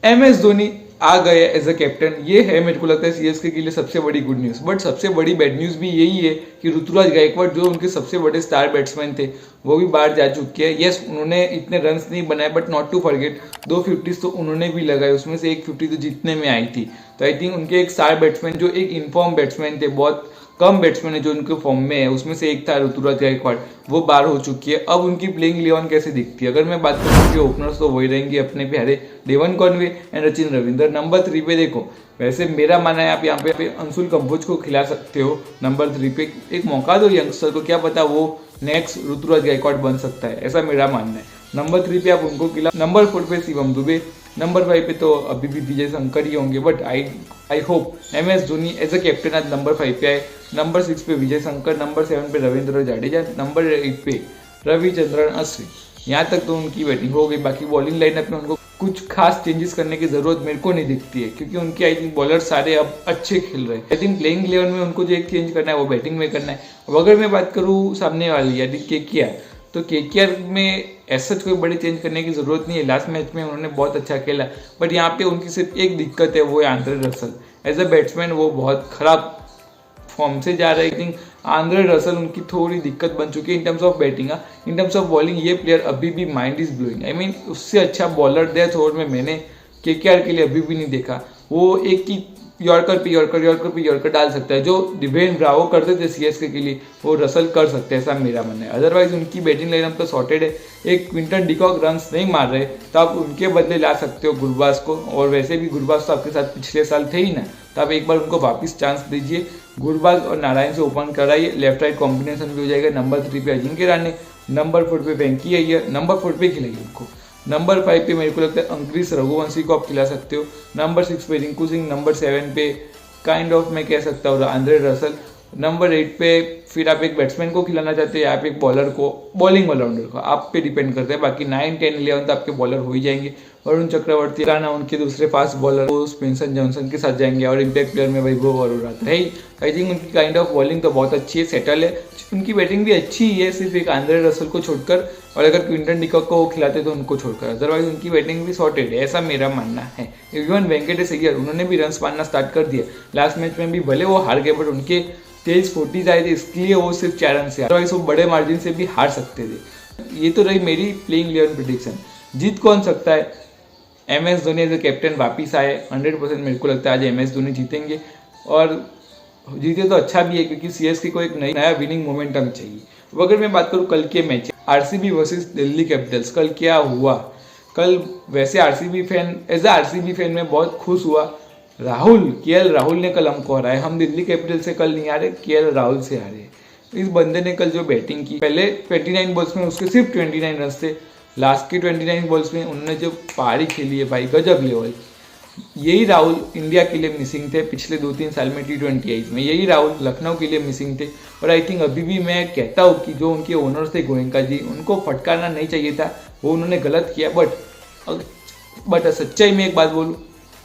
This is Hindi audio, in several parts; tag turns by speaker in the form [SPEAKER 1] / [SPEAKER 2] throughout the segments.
[SPEAKER 1] MS धोनी आ गए एज अ कैप्टन, ये है मेरे को लगता है सीएसके के लिए सबसे बड़ी गुड न्यूज़। बट सबसे बड़ी बैड न्यूज़ भी यही है कि ऋतुराज गायकवाड़ जो उनके सबसे बड़े स्टार बैट्समैन थे वो भी बाहर जा चुके हैं। यस, उन्होंने इतने रन्स नहीं बनाए बट नॉट टू फॉरगेट 2 50 तो उन्होंने भी लगाए, उसमें से एक 50 तो जीतने में आई थी। तो आई थिंक उनके एक स्टार बैट्समैन जो एक इनफॉर्म बैट्समैन थे, बहुत कम बैट्समैन है जो उनके फॉर्म में है, उसमें से एक था ऋतुराज गायकवाड़, वो बाहर हो चुकी है। अब उनकी प्लेइंग 11 कैसे दिखती है? अगर मैं बात करूँ उनके ओपनर्स तो वही रहेंगे अपने प्यारे Devon Conway and Sachin Ravindra. Number 3 पे देखो, वैसे मेरा मानना है आप यहाँ पे अंशुल कंबोज को खिला सकते हो नंबर 3 पे, एक मौका दो यंगस्टर को, क्या पता वो नेक्स्ट ऋतुराज गायकवाड़ बन सकता है, ऐसा मेरा मानना है। नंबर 3 पे आप उनको खिला। नंबर 4 पे शिवम दुबे। नंबर 5 पे तो अभी भी विजय शंकर ही होंगे, but I hope MS Dhoni as a captain आज नंबर 5 पे आए। नंबर 6 पे विजय शंकर, नंबर 7 पे रविंद्र जाडेजा, नंबर 8 पे रविचंद्रन अश्विन। यहाँ तक तो उनकी बैटिंग हो गई। बाकी बॉलिंग लाइनअप में उनको कुछ खास चेंजेस करने की जरूरत मेरे को नहीं दिखती है, क्योंकि उनके आई थिंक बॉलर सारे अब अच्छे खेल रहे हैं। आई थिंक प्लेइंग 11 में उनको जो एक चेंज करना है वो बैटिंग में करना है। अब अगर मैं बात करूँ सामने वाली यानी KKR, तो KKR में ऐसा कोई बड़े चेंज करने की जरूरत नहीं है। लास्ट मैच में उन्होंने बहुत अच्छा खेला, बट यहाँ पे उनकी सिर्फ एक दिक्कत है, वो है Andre Russell. As a batsman वो बहुत खराब फॉर्म से जा रहे हैं। आई थिंक आंद्रे रसल उनकी थोड़ी दिक्कत बन चुकी है in terms of batting. In terms of bowling ये प्लेयर अभी भी mind is blowing. I mean उससे अच्छा बॉलर डेथ ओवर में मैंने KKR के लिए अभी भी नहीं देखा। वो एक ही यॉर्कर पे यॉर्कर डाल सकता है, जो डिवेन ब्रावो करते थे सीएसके के लिए, वो रसल कर सकते हैं, ऐसा मेरा मानना है। अदरवाइज उनकी बैटिंग लाइनअप तो सॉर्टेड है। एक क्विंटन डिकॉक रन्स नहीं मार रहे तो आप उनके बदले ला सकते हो गुरबाज को, और वैसे भी गुरबाज तो आपके साथ पिछले साल थे ही ना, तो आप एक बार उनको वापस चांस दीजिए। गुरबाज और नारायण से ओपन कराइए, लेफ्ट राइट कॉम्बिनेशन भी हो जाएगा। नंबर 3 पे अजिंक्य रहाणे, नंबर 4 पे वेंकी अय्यर, नंबर 4 पे खिलाइए उनको। नंबर 5 पे मेरे को लगता है अंक्रिस रघुवंशी को आप खिला सकते हो। नंबर 6 पे रिंकू सिंह, नंबर 7 पे काइंड ऑफ मैं कह सकता हूँ आंद्रे रसल। नंबर 8 पे फिर आप एक बैट्समैन को खिलाना चाहते हैं या आप एक बॉलर को, बॉलिंग ऑलराउंडर को, आप पे डिपेंड करते हैं। बाकी 9, 10, 11 तो आपके बॉलर हो ही जाएंगे। वरुण चक्रवर्ती राणा उनके दूसरे फास्ट बॉलर वो स्पेंसन जॉनसन के साथ जाएंगे, और इम्पैक्ट प्लेयर में वैभव अरोड़ा है ही। आई थिंक उनकी काइंड ऑफ बॉलिंग तो बहुत अच्छी है, सेटल है। उनकी बैटिंग भी अच्छी ही है, सिर्फ एक आंद्रे रसल को छोड़कर, और अगर क्विंटन डिकॉक को वो खिलाते तो उनको छोड़कर, अदरवाइज उनकी बैटिंग भी सॉर्टेड है, ऐसा मेरा मानना है। इवन वेंकटेश अय्यर उन्होंने भी रन्स मारना स्टार्ट कर दिया। लास्ट मैच में भी भले वो हार गए, बट उनके तेज 40 आए थे, इसके लिए वो सिर्फ 4 रन से, अदरवाइज वो बड़े मार्जिन से भी हार सकते थे। ये तो रही मेरी प्लेइंग 11 प्रेडिक्शन। जीत कौन सकता है? MS Dhoni as a captain वापिस आए, 100% मेरे को लगता है आज MS धोनी जीतेंगे, और जीते तो अच्छा भी है, क्योंकि सीएसके को एक नया विनिंग मोमेंटम चाहिए। अब अगर मैं बात करूँ कल के match RCB versus Delhi Capitals, कल क्या हुआ? कल वैसे RCB fan, as a RCB fan में बहुत खुश हुआ। KL राहुल ने कल हमको हराया। हम दिल्ली कैपिटल से कल नहीं हारे, KL राहुल से हारे। इस बंदे ने कल जो बैटिंग की, पहले 29 बॉल्स में उसके सिर्फ 29 रन थे। लास्ट के 29 बॉल्स में उन्होंने जो पारी खेली है भाई, गजब लेवल। यही राहुल इंडिया के लिए मिसिंग थे पिछले 2-3 साल में T20 में। यही राहुल लखनऊ के लिए मिसिंग थे, और आई थिंक अभी भी मैं कहता हूँ कि जो उनके ओनर्स थे गोयनका जी, उनको फटकारना नहीं चाहिए था, वो उन्होंने गलत किया। बट सच्चाई में एक बात बोलूँ,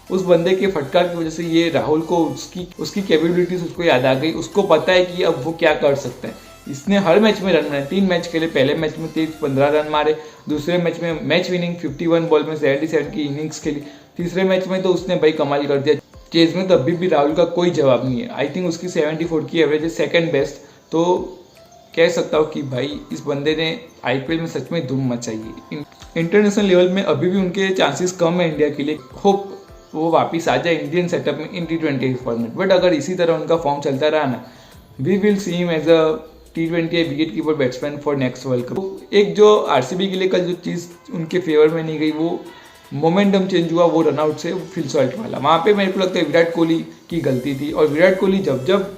[SPEAKER 1] उस बंदे के फटकार की वजह से ये राहुल को उसकी कैपेबिलिटीज उसको याद आ गई। उसको पता है कि अब वो क्या कर सकता है। इसने हर मैच में रन बनाए, 3 मैच खेले। पहले मैच में 15 रन मारे, दूसरे मैच में मैच विनिंग 51 बॉल में 77 की इनिंग्स खेली, तीसरे मैच में तो उसने भाई कमाल कर दिया। चेज में तो अभी भी राहुल का कोई जवाब नहीं है। आई थिंक उसकी 74 की एवरेज है, सेकंड बेस्ट। तो कह सकता हूँ कि भाई इस बंदे ने IPL में सच में धूम मचाई है। इंटरनेशनल लेवल में अभी भी उनके चांसेस कम है इंडिया के लिए। होप वो वापस आ जाए इंडियन सेटअप में इन T20 फॉर्मेट। बट अगर इसी तरह उनका फॉर्म चलता रहा ना, we will see him as a T20 wicket keeper batsman for next world cup. एक जो RCB के लिए कल जो चीज़ उनके फेवर में नहीं गई, वो मोमेंटम चेंज हुआ, वो रनआउट से फिल सॉल्ट वाला। वहाँ पे मेरे को लगता है विराट कोहली की गलती थी, और विराट कोहली जब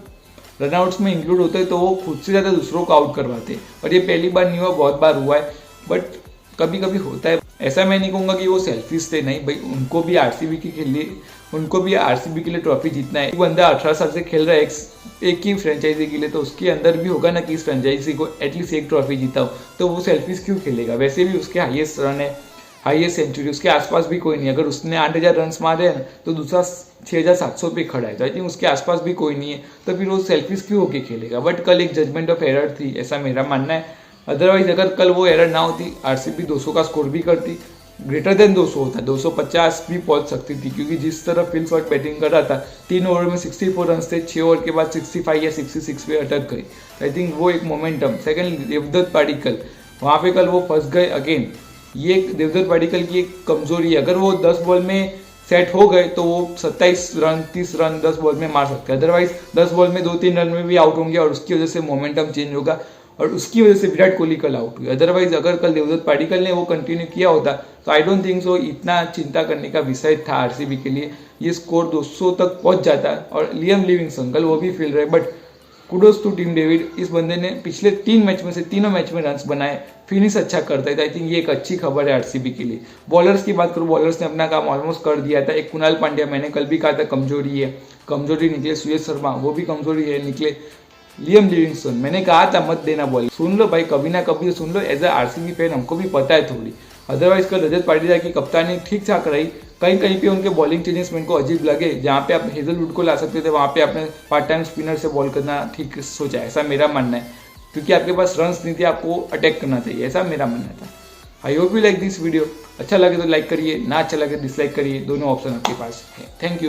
[SPEAKER 1] रनआउट्स में इंक्लूड होते हैं तो वो खुद से ज़्यादा दूसरों को आउट करवाते हैं। और ये पहली बार नहीं हुआ, बहुत बार हुआ है, बट कभी कभी होता है। ऐसा मैं नहीं कहूँगा कि वो सेल्फिश थे, नहीं भाई, उनको भी RCB के लिए ट्रॉफी जीतना है। एक बंदा 18 साल से खेल रहा है एक ही फ्रेंचाइजी के लिए, तो उसके अंदर भी होगा ना कि इस फ्रेंचाइजी को एटलीस्ट एक ट्रॉफी जीता हो, तो वो सेल्फिश क्यों खेलेगा? वैसे भी उसके हाईएस्ट रन है, हाईएस्ट सेंचुरी, उसके आसपास भी कोई नहीं। अगर उसने 8000 रन मारे हैं तो दूसरा 6700 पे खड़ा है, तो आई थिंक उसके आसपास भी कोई नहीं है, तो फिर वो सेल्फिश क्यों होके खेलेगा? बट कल एक जजमेंट ऑफ एरर थी, ऐसा मेरा मानना है। अदरवाइज अगर कल वो एरर ना होती, RCB 200 का स्कोर भी करती, ग्रेटर देन 200 होता, 250 भी पहुंच सकती थी, क्योंकि जिस तरह फिल शॉट बैटिंग कर रहा था, 3 ओवर में 64 रन थे, 6 ओवर के बाद 65 या 66 पे अटक गई। आई थिंक वो एक मोमेंटम। सेकंड, देवदत्त पाडिक्कल, वहाँ पे कल वो फंस गए अगेन। ये देवदत्त पाडिक्कल की एक कमजोरी है, अगर वो 10 बॉल में सेट हो गए तो वो 27 रन 30 रन 10 बॉल में मार सकते हैं, अदरवाइज 10 बॉल में 2-3 रन में भी आउट होंगे और उसकी वजह से मोमेंटम चेंज होगा और उसकी वजह से विराट कोहली कल आउट हुए। अदरवाइज अगर कल देवदत्त पाडिक्कल ने वो कंटिन्यू किया होता तो आई डोंट थिंक सो इतना चिंता करने का विषय था आरसीबी के लिए। ये स्कोर 200 तक पहुंच जाता और लियम लिविंगस्टन कल वो भी फील रहे, but kudos to team David, इस बंदे ने पिछले 3 मैच में से तीनों मैच में रन्स बनाए, फिनिश अच्छा करता है, तो आई थिंक ये एक अच्छी खबर है आरसीबी के लिए। बॉलर्स की बात करूँ, बॉलर्स ने अपना काम ऑलमोस्ट कर दिया था। एक कुणाल पांड्या, मैंने कल भी कहा था कमजोरी है, कमजोरी निकले। सुयश शर्मा, वो भी कमजोरी है, निकले। लियम लिविंगस्टन, मैंने कहा था मत देना बॉल, सुन लो भाई, कभी ना कभी सुन लो। एज अ आरसीबी फैन हमको भी पता है थोड़ी। अदरवाइज कल रजत पाटीदार की कप्तानी ठीक ठाक रही, कहीं कहीं पे उनके बॉलिंग चेंजेस मेरे को अजीब लगे। जहाँ पे आप हेजलवुड को ला सकते थे, वहाँ पे आपने पार्ट टाइम स्पिनर से बॉल करना ठीक सोचा, ऐसा मेरा मानना है, क्योंकि आपके पास रन्स नहीं थे, आपको अटैक करना चाहिए, ऐसा मेरा मानना था। I hope you like this video. अच्छा लगे तो लाइक करिए, ना अच्छा लगे डिसलाइक करिए, दोनों ऑप्शन आपके पास है। Thank you.